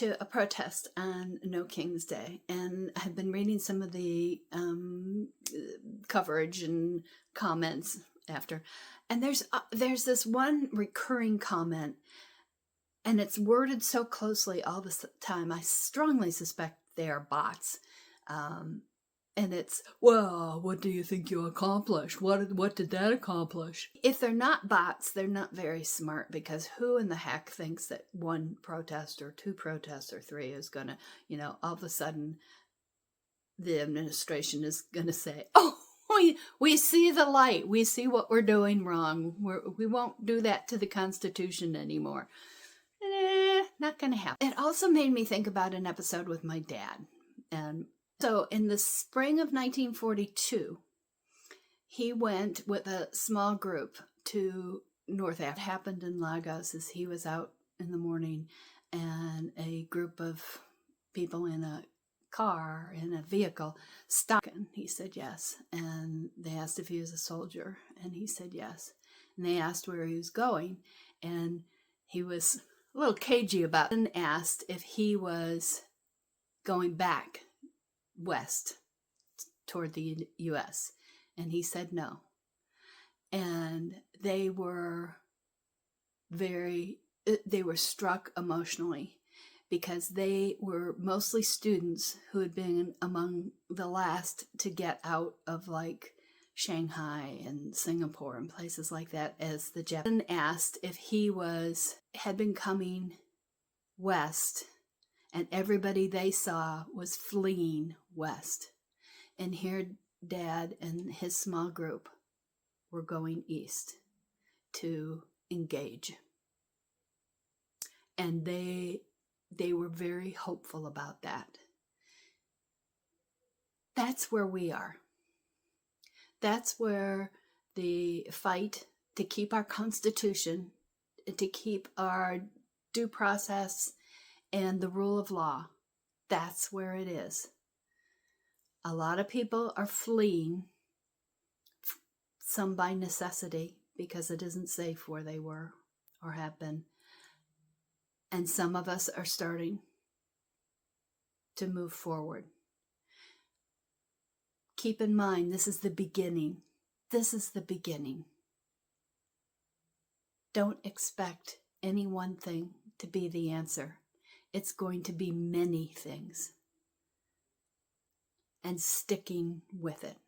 to a protest on No King's Day, and I've been reading some of the coverage and comments after, and there's this one recurring comment, and it's worded so closely all the time. I strongly suspect they are bots. And it's, well, what do you think you accomplished? What did that accomplish? If they're not bots, they're not very smart, because who in the heck thinks that one protest or two protests or three is going to, all of a sudden the administration is going to say, oh, we see the light. We see what we're doing wrong. We won't do that to the Constitution anymore. Not going to happen. It also made me think about an episode with my dad. And so in the spring of 1942, he went with a small group to North Africa. What happened in Lagos is he was out in the morning, and a group of people in a car, in a vehicle, stopped. He said yes. And they asked if he was a soldier, and he said yes. And they asked where he was going, and he was a little cagey about it, and asked if he was going back west toward the U.S. And he said no. And they were struck emotionally, because they were mostly students who had been among the last to get out of like Shanghai and Singapore and places like that, as the Japanese asked if he had been coming west, and everybody they saw was fleeing west. And here Dad and his small group were going east to engage. And they were very hopeful about that. That's where we are. That's where the fight to keep our Constitution, to keep our due process and the rule of law, that's where it is. A lot of people are fleeing, some by necessity, because it isn't safe where they were or have been. And some of us are starting to move forward. Keep in mind, this is the beginning. This is the beginning. Don't expect any one thing to be the answer. It's going to be many things. And sticking with it.